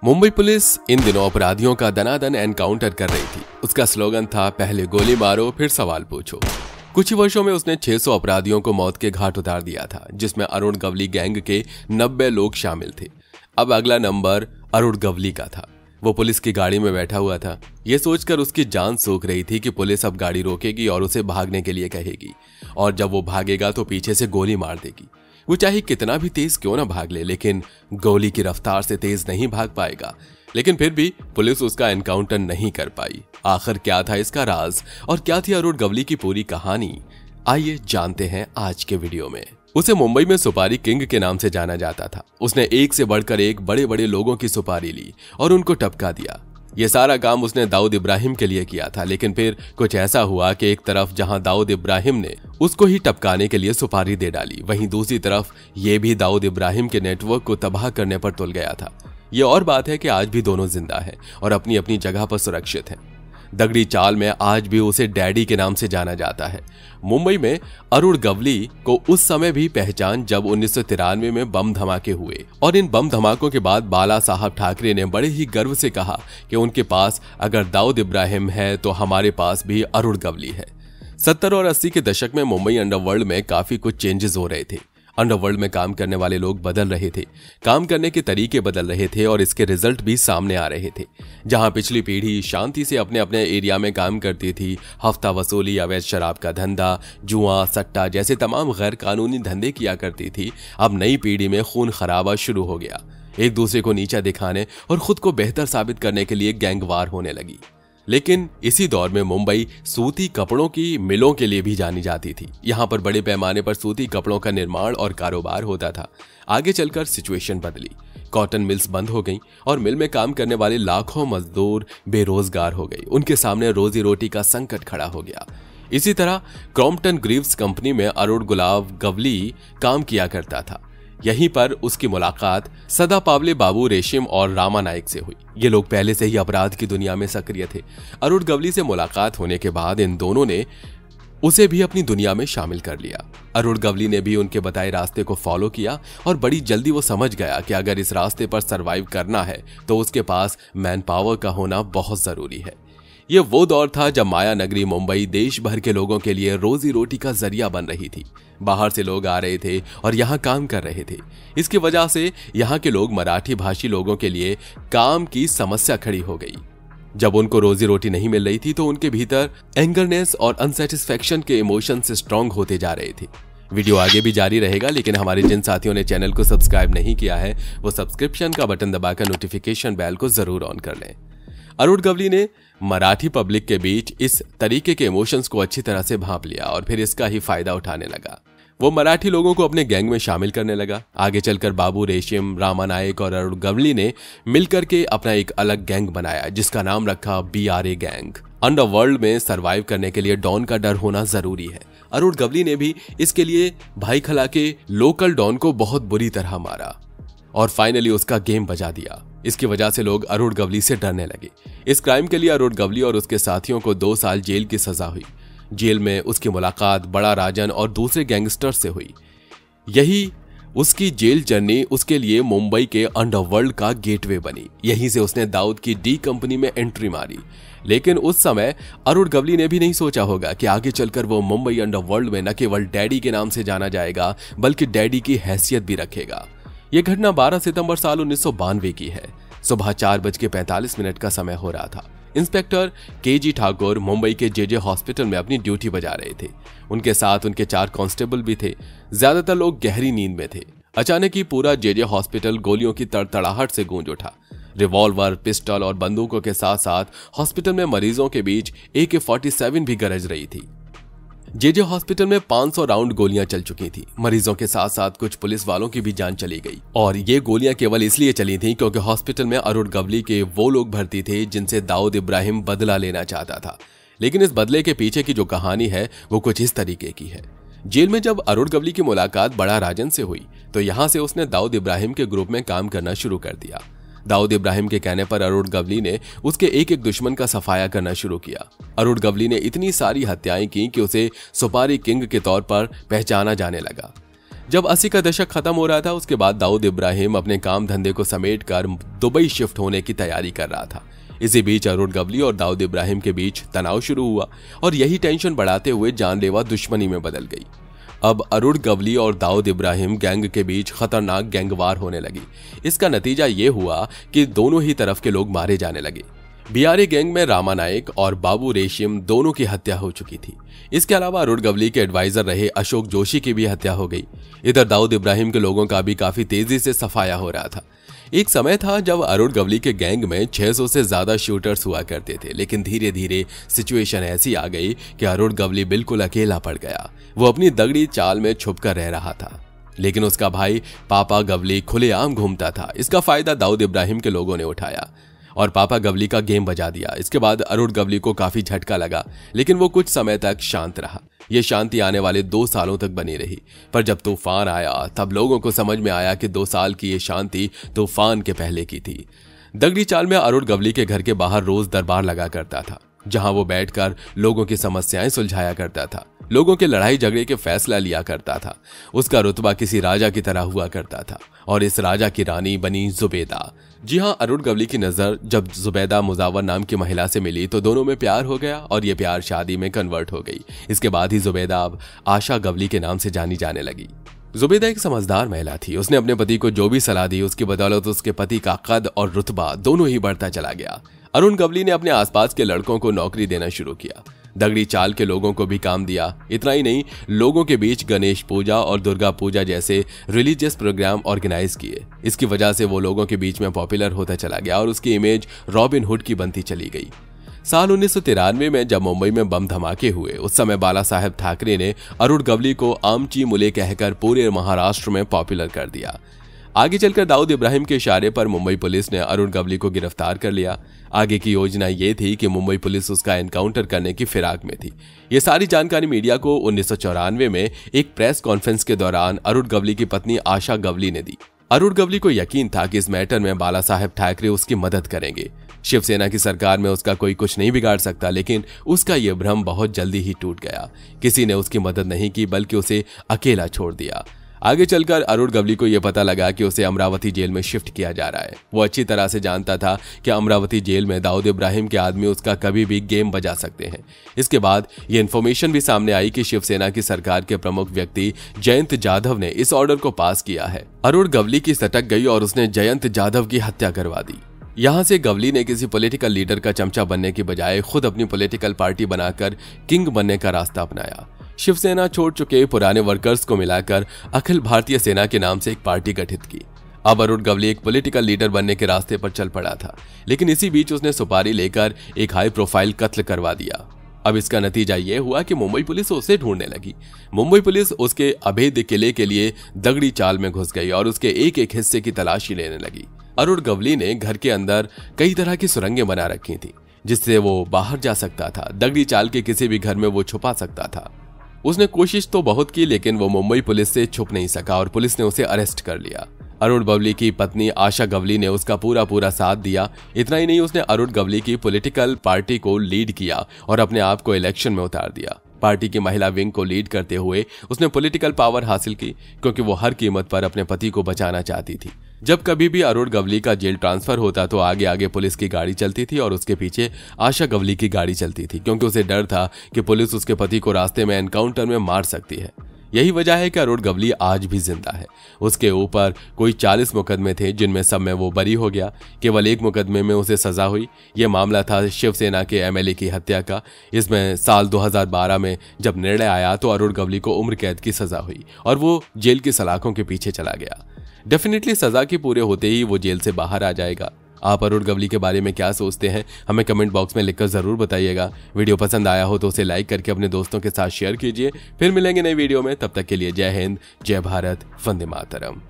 Mumbai police इन दिनों अपराधियों का दनादन एनकाउंटर कर रही थी। उसका स्लोगन था, पहले गोली मारो फिर सवाल पूछो। कुछ ही वर्षों में उसने 600 अपराधियों को मौत के घाट उतार दिया था, जिसमें अरुण गवली गैंग के 90 लोग शामिल थे। अब अगला नंबर अरुण गवली का था। वो पुलिस की गाड़ी में बैठा हुआ था। ये सोचकर उसकी जान सूख रही थी कि पुलिस अब गाड़ी रोकेगी और उसे भागने के लिए कहेगी, और जब वो भागेगा तो पीछे से गोली मार देगी। वो चाहे कितना भी तेज क्यों ना भाग ले, लेकिन गोली की रफ्तार से तेज नहीं भाग पाएगा। लेकिन फिर भी पुलिस उसका एनकाउंटर नहीं कर पाई। आखिर क्या था इसका राज और क्या थी अरुण गवली की पूरी कहानी, आइए जानते हैं आज के वीडियो में। उसे मुंबई में सुपारी किंग के नाम से जाना जाता था। उसने एक से बढ़कर एक बड़े बड़े लोगों की सुपारी ली और उनको टपका दिया। ये सारा काम उसने दाऊद इब्राहिम के लिए किया था, लेकिन फिर कुछ ऐसा हुआ कि एक तरफ जहां दाऊद इब्राहिम ने उसको ही टपकाने के लिए सुपारी दे डाली, वहीं दूसरी तरफ ये भी दाऊद इब्राहिम के नेटवर्क को तबाह करने पर तुल गया था। ये और बात है कि आज भी दोनों जिंदा हैं और अपनी अपनी जगह पर सुरक्षित हैं। दगड़ी चाल में आज भी उसे डैडी के नाम से जाना जाता है। मुंबई में अरुण गवली को उस समय भी पहचान जब 1993 में बम धमाके हुए, और इन बम धमाकों के बाद बाला साहब ठाकरे ने बड़े ही गर्व से कहा कि उनके पास अगर दाऊद इब्राहिम है तो हमारे पास भी अरुण गवली है। 70 और 80 के दशक में मुंबई अंडरवर्ल्ड में काफी कुछ चेंजेस हो रहे थे। अंडरवर्ल्ड में काम करने वाले लोग बदल रहे थे, काम करने के तरीके बदल रहे थे और इसके रिजल्ट भी सामने आ रहे थे। जहां पिछली पीढ़ी शांति से अपने अपने एरिया में काम करती थी, हफ्ता वसूली, अवैध शराब का धंधा, जुआ, सट्टा जैसे तमाम गैर कानूनी धंधे किया करती थी, अब नई पीढ़ी में खून खराबा शुरू हो गया। एक दूसरे को नीचा दिखाने और खुद को बेहतर साबित करने के लिए गैंगवार होने लगी। लेकिन इसी दौर में मुंबई सूती कपड़ों की मिलों के लिए भी जानी जाती थी। यहाँ पर बड़े पैमाने पर सूती कपड़ों का निर्माण और कारोबार होता था। आगे चलकर सिचुएशन बदली, कॉटन मिल्स बंद हो गईं और मिल में काम करने वाले लाखों मजदूर बेरोजगार हो गए। उनके सामने रोजी रोटी का संकट खड़ा हो गया। इसी तरह क्रॉम्पटन ग्रीव्स कंपनी में अरुण गुलाब गवली काम किया करता था। यहीं पर उसकी मुलाकात सदा पावले बाबू रेशिम और रामा नायक से हुई। ये लोग पहले से ही अपराध की दुनिया में सक्रिय थे। अरुण गवली से मुलाकात होने के बाद इन दोनों ने उसे भी अपनी दुनिया में शामिल कर लिया। अरुण गवली ने भी उनके बताए रास्ते को फॉलो किया और बड़ी जल्दी वो समझ गया कि अगर इस रास्ते पर सरवाइव करना है तो उसके पास मैन पावर का होना बहुत जरूरी है। ये वो दौर था जब माया नगरी मुंबई देश भर के लोगों के लिए रोजी रोटी का जरिया बन रही थी। बाहर से लोग आ रहे थे और यहाँ काम कर रहे थे। इसकी वजह से यहाँ के लोग मराठी भाषी लोगों के लिए काम की समस्या खड़ी हो गई। जब उनको रोजी रोटी नहीं मिल रही थी तो उनके भीतर एंगरनेस और अनसेटिस्फैक्शन के इमोशंस स्ट्रांग होते जा रहे थे। वीडियो आगे भी जारी रहेगा, लेकिन हमारे जिन साथियों ने चैनल को सब्सक्राइब नहीं किया है वो सब्सक्रिप्शन का बटन दबाकर नोटिफिकेशन बेल को जरूर ऑन कर लें। अरुण गवली ने मराठी पब्लिक के बीच इस तरीके के इमोशंस को अच्छी तरह से भांप लिया और फिर इसका ही फायदा उठाने लगा। वो मराठी लोगों को अपने गैंग में शामिल करने लगा। आगे चलकर बाबू रेशिम, रामा नायक और अरुण गवली ने मिलकर के अपना एक अलग गैंग बनाया, जिसका नाम रखा BRA गैंग। अंडरवर्ल्ड में सरवाइव करने के लिए डॉन का डर होना जरूरी है। अरुण गवली ने भी इसके लिए भाई खला के लोकल डॉन को बहुत बुरी तरह मारा और फाइनली उसका गेम बजा दिया। इसकी वजह से लोग अरुण गवली से डरने लगे। इस क्राइम के लिए अरुण गवली और उसके साथियों को 2 साल जेल की सजा हुई। जेल में उसकी मुलाकात बड़ा राजन और दूसरे गैंगस्टर से हुई। यही उसकी जेल जर्नी उसके लिए मुंबई के अंडरवर्ल्ड का गेटवे बनी। यहीं से उसने दाऊद की डी कंपनी में एंट्री मारी। लेकिन उस समय अरुण गवली ने भी नहीं सोचा होगा कि आगे चलकर वो मुंबई अंडरवर्ल्ड में न केवल डैडी के नाम से जाना जाएगा, बल्कि डैडी की हैसियत भी रखेगा। यह घटना 12 सितंबर साल 1992 की है। सुबह 4:45 का समय हो रहा था। इंस्पेक्टर KG ठाकुर मुंबई के JJ हॉस्पिटल में अपनी ड्यूटी बजा रहे थे। उनके साथ उनके 4 कांस्टेबल भी थे। ज्यादातर लोग गहरी नींद में थे। अचानक ही पूरा JJ हॉस्पिटल गोलियों की तड़तड़ाहट से गूंज उठा। रिवॉल्वर, पिस्टल और बंदूकों के साथ साथ हॉस्पिटल में मरीजों के बीच AK-47 भी गरज रही थी। JJ हॉस्पिटल में 500 राउंड गोलियां चल चुकी थी। मरीजों के साथ साथ कुछ पुलिस वालों की भी जान चली गई, और ये गोलियां केवल इसलिए चली थी क्योंकि हॉस्पिटल में अरुण गवली के वो लोग भर्ती थे जिनसे दाऊद इब्राहिम बदला लेना चाहता था। लेकिन इस बदले के पीछे की जो कहानी है वो कुछ इस तरीके की है। जेल में जब अरुण गवली की मुलाकात बड़ा राजन से हुई तो यहां से उसने दाऊद इब्राहिम के ग्रुप में काम करना शुरू कर दिया। दाऊद इब्राहिम के कहने पर अरुण गवली ने उसके एक एक दुश्मन का सफाया करना शुरू किया। अरुण गवली ने इतनी सारी हत्याएं की कि उसे सुपारी किंग के तौर पर पहचाना जाने लगा। जब 80 का दशक खत्म हो रहा था, उसके बाद दाऊद इब्राहिम अपने काम धंधे को समेटकर दुबई शिफ्ट होने की तैयारी कर रहा था। इसी बीच अरुण गवली और दाऊद इब्राहिम के बीच तनाव शुरू हुआ और यही टेंशन बढ़ाते हुए जानलेवा दुश्मनी में बदल गई। अब अरुण गवली और दाऊद इब्राहिम गैंग के बीच खतरनाक गैंगवार होने लगी। इसका नतीजा ये हुआ कि दोनों ही तरफ के लोग मारे जाने लगे। बिहारी गैंग में रामा नायक और बाबू रेशिम दोनों की हत्या हो चुकी थी। इसके अलावा अरुण गवली के एडवाइजर रहे अशोक जोशी की भी हत्या हो गई। इधर दाऊद इब्राहिम के लोगों का भी काफी तेजी से सफाया हो रहा था। एक समय था जब अरुण गवली के गैंग में 600 से ज्यादा शूटर्स हुआ करते थे, लेकिन धीरे धीरे सिचुएशन ऐसी आ गई कि अरुण गवली बिल्कुल अकेला पड़ गया। वो अपनी दगड़ी चाल में छुपकर रह रहा था, लेकिन उसका भाई पापा गवली खुलेआम घूमता था। इसका फायदा दाऊद इब्राहिम के लोगों ने उठाया और पापा गवली का गेम बजा दिया। इसके बाद अरुण गवली को काफी झटका लगा, लेकिन वो कुछ समय तक शांत रहा। ये शांति आने वाले 2 सालों तक बनी रही, पर जब तूफान आया तब लोगों को समझ में आया कि 2 साल की ये शांति तूफान के पहले की थी। दगड़ी चाल में अरुण गवली के घर के बाहर रोज दरबार लगा करता था, जहां वो बैठकर लोगों की समस्याएं सुलझाया करता था, लोगों के लड़ाई झगड़े के फैसला लिया करता था। उसका रुतबा किसी राजा की तरह हुआ करता था और इस राजा की रानी बनी जुबैदा। जी हां, अरुण गवली की नजर जब जुबैदा मुजावर नाम की महिला से मिली तो दोनों में प्यार हो गया और ये प्यार शादी में कन्वर्ट हो गई। इसके बाद ही जुबैदा अब आशा गवली के नाम से जानी जाने लगी। जुबैदा एक समझदार महिला थी। उसने अपने पति को जो भी सलाह दी, उसकी बदौलत उसके पति का कद और रुतबा दोनों ही बढ़ता चला गया। अरुण गवली ने अपने आसपास के लड़कों को नौकरी देना शुरू किया, दगड़ी चाल के लोगों को भी काम दिया। इतना ही नहीं, लोगों के बीच गणेश पूजा और दुर्गा पूजा जैसे रिलीजियस प्रोग्राम ऑर्गेनाइज किए। इसकी वजह से वो लोगों के बीच में पॉपुलर होता चला गया और उसकी इमेज रॉबिन हुड की बनती चली गई। साल 1993 में जब मुंबई में बम धमाके हुए, उस समय बाला साहेब ठाकरे ने अरुण गवली को आमची मुले कहकर पूरे महाराष्ट्र में पॉपुलर कर दिया। आगे चलकर दाऊद इब्राहिम के इशारे पर मुंबई पुलिस ने अरुण गवली को गिरफ्तार कर लिया। आगे की योजना ये थी कि मुंबई पुलिस उसका एनकाउंटर करने की फिराक में थी। ये सारी जानकारी मीडिया को 1994 में एक प्रेस कॉन्फ्रेंस के दौरान अरुण गवली की पत्नी आशा गवली ने दी। अरुण गवली को यकीन था कि इस मैटर में बाला साहेब ठाकरे उसकी मदद करेंगे। शिवसेना की सरकार में उसका कोई कुछ नहीं बिगाड़ सकता, लेकिन उसका यह भ्रम बहुत जल्दी ही टूट गया। किसी ने उसकी मदद नहीं की, बल्कि उसे अकेला छोड़ दिया। आगे चलकर अरुण गवली को यह पता लगा कि उसे अमरावती जेल में शिफ्ट किया जा रहा है। वो अच्छी तरह से जानता था कि अमरावती जेल में दाऊद इब्राहिम के आदमी उसका कभी भी गेम बजा सकते हैं। इसके बाद ये इन्फॉर्मेशन भी सामने आई कि शिवसेना की सरकार के प्रमुख व्यक्ति जयंत जाधव ने इस ऑर्डर को पास किया है। अरुण गवली की सटक गई और उसने जयंत जाधव की हत्या करवा दी। यहां से गवली ने किसी पॉलिटिकल लीडर का चमचा बनने की बजाय खुद अपनी पॉलिटिकल पार्टी बनाकर किंग बनने का रास्ता अपनाया। शिवसेना छोड़ चुके पुराने वर्कर्स को मिलाकर अखिल भारतीय सेना के नाम से एक पार्टी गठित की। अब अरुण गवली एक पॉलिटिकल लीडर बनने के रास्ते पर चल पड़ा था, लेकिन इसी बीच उसने सुपारी लेकर एक हाई प्रोफाइल कत्ल करवा दिया। अब इसका नतीजा यह हुआ कि मुंबई पुलिस उसे ढूंढने लगी। मुंबई पुलिस उसके अभेद्य किले के लिए दगड़ी चाल में घुस गई और उसके एक एक हिस्से की तलाशी लेने लगी। अरुण गवली ने घर के अंदर कई तरह की सुरंगें बना रखी थी, जिससे वो बाहर जा सकता था। दगड़ी चाल के किसी भी घर में वो छुपा सकता था। उसने कोशिश तो बहुत की, लेकिन वो मुंबई पुलिस से छुप नहीं सका और पुलिस ने उसे अरेस्ट कर लिया। अरुण गवली की पत्नी आशा गवली ने उसका पूरा साथ दिया। इतना ही नहीं, उसने अरुण गवली की पॉलिटिकल पार्टी को लीड किया और अपने आप को इलेक्शन में उतार दिया। पार्टी की महिला विंग को लीड करते हुए उसने पॉलिटिकल पावर हासिल की, क्योंकि वो हर कीमत पर अपने पति को बचाना चाहती थी। जब कभी भी अरुण गवली का जेल ट्रांसफर होता तो आगे आगे पुलिस की गाड़ी चलती थी और उसके पीछे आशा गवली की गाड़ी चलती थी, क्योंकि उसे डर था कि पुलिस उसके पति को रास्ते में एनकाउंटर में मार सकती है। यही वजह है कि अरुण गवली आज भी जिंदा है। उसके ऊपर कोई 40 मुकदमे थे, जिनमें सब में वो बरी हो गया। केवल एक मुकदमे में उसे सजा हुई। यह मामला था शिवसेना के एमएलए की हत्या का। इसमें साल 2012 में जब निर्णय आया तो अरुण गवली को उम्र कैद की सजा हुई और वो जेल की सलाखों के पीछे चला गया। डेफिनेटली सजा के पूरे होते ही वो जेल से बाहर आ जाएगा। आप अरुण गवली के बारे में क्या सोचते हैं, हमें कमेंट बॉक्स में लिखकर जरूर बताइएगा। वीडियो पसंद आया हो तो उसे लाइक करके अपने दोस्तों के साथ शेयर कीजिए। फिर मिलेंगे नई वीडियो में, तब तक के लिए जय हिंद, जय भारत, वंदे मातरम।